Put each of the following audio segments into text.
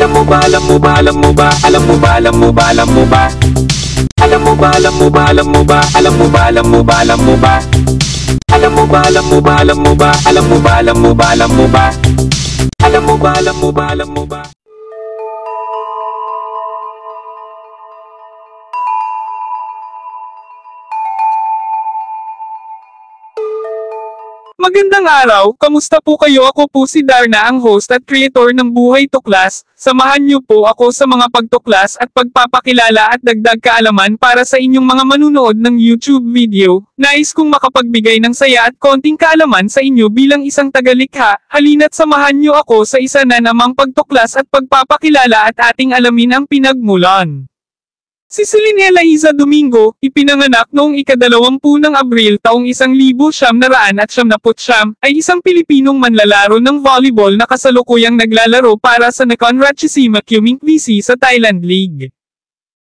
Alam mo ba, alam mo ba, alam mo ba, alam mo ba, alam mo ba, alam mo ba? Alam mo ba, alam mo ba, alam mo ba, alam mo ba, alam mo ba, alam mo ba? Alam mo ba, alam mo ba, alam mo ba, alam mo ba, alam mo ba, alam mo ba? Alam mo ba, alam mo ba, alam mo ba? Magandang araw, kamusta po kayo? Ako po si Darna, ang host at creator ng Buhay Tuklas. Samahan niyo po ako sa mga pagtuklas at pagpapakilala at dagdag kaalaman para sa inyong mga manunood ng YouTube video. Nais kong makapagbigay ng saya at konting kaalaman sa inyo bilang isang tagalikha. Halina't samahan niyo ako sa isa na namang pagtuklas at pagpapakilala at ating alamin ang pinagmulan. Si Celine Elaiza Domingo, ipinanganak noong ika-20 ng Abril taong 1979, ay isang Pilipinong manlalaro ng volleyball na kasalukuyang naglalaro para sa Nakhon Ratchasima Kyomin VC sa Thailand League.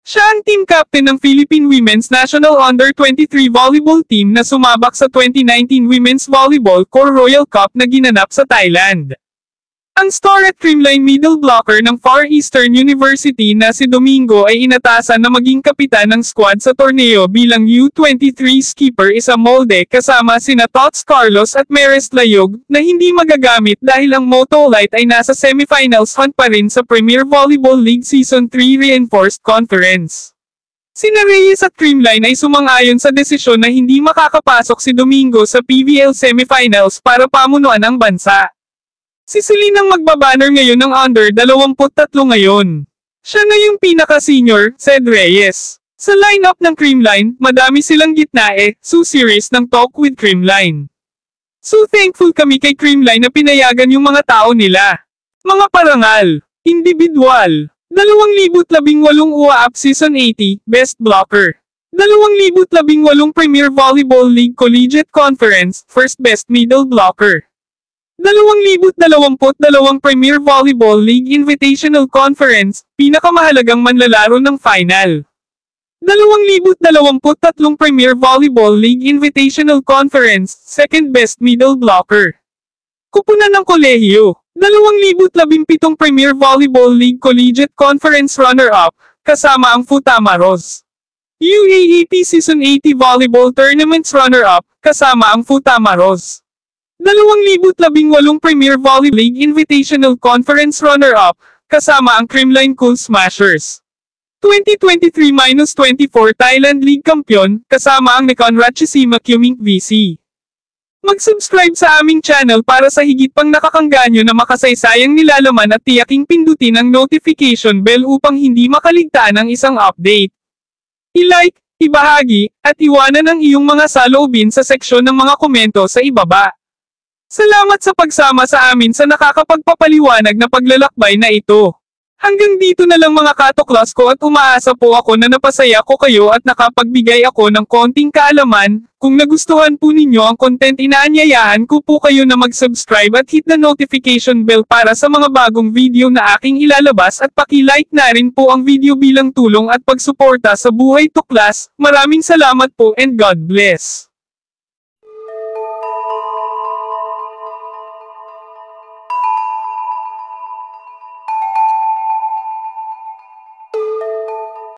Siya ang team captain ng Philippine Women's National Under-23 Volleyball Team na sumabak sa 2019 Women's Volleyball Core Royal Cup na ginanap sa Thailand. Ang star at creamline middle blocker ng Far Eastern University na si Domingo ay inatasan na maging kapitan ng squad sa torneo bilang U23 skipper isa molde kasama sina Tots Carlos at Maris Layog na hindi magagamit dahil ang Motolite ay nasa semifinals hunt pa rin sa Premier Volleyball League Season 3 Reinforced Conference. Sina Reyes at Creamline ay sumang-ayon sa desisyon na hindi makakapasok si Domingo sa PVL semifinals para pamunuan ang bansa. Si Celine ang magbabanner ngayon ng Under-23 ngayon. Siya na yung pinaka-senior, said Reyes. Sa lineup ng Creamline, madami silang gitnae, so series ng Talk with Creamline. So thankful kami kay Creamline na pinayagan yung mga tao nila. Mga parangal, individual, 2018 UAAP Season 80, Best Blocker. 2018 Premier Volleyball League Collegiate Conference, First Best Middle Blocker. 2022 Premier Volleyball League Invitational Conference, pinakamahalagang manlalaro ng final. 2023 Premier Volleyball League Invitational Conference, Second Best Middle Blocker. Kupunan ng kolehiyo, 2017 Premier Volleyball League Collegiate Conference Runner-Up, kasama ang Futamaros. UAAP Season 80 Volleyball Tournaments Runner-Up, kasama ang Futamaros. 2018 Premier Volley League Invitational Conference Runner-Up, kasama ang Creamline Cool Smashers. 2023-24 Thailand League Kampiyon, kasama ang Nakhon Ratchasima Kyomin VC. Mag-subscribe sa aming channel para sa higit pang nakakangganyo na makasaysayang nilalaman at tiyaking pindutin ang notification bell upang hindi makaligtaan ang isang update. I-like, ibahagi, at iwanan ang iyong mga saloobin sa seksyon ng mga komento sa ibaba. Salamat sa pagsama sa amin sa nakakapagpapaliwanag na paglalakbay na ito. Hanggang dito na lang mga katuklas ko at umaasa po ako na napasaya ko kayo at nakapagbigay ako ng konting kaalaman. Kung nagustuhan po ninyo ang content, inaanyayahan ko po kayo na mag-subscribe at hit the notification bell para sa mga bagong video na aking ilalabas at paki-like na rin po ang video bilang tulong at pagsuporta sa Buhay Tuklas. Maraming salamat po and God bless.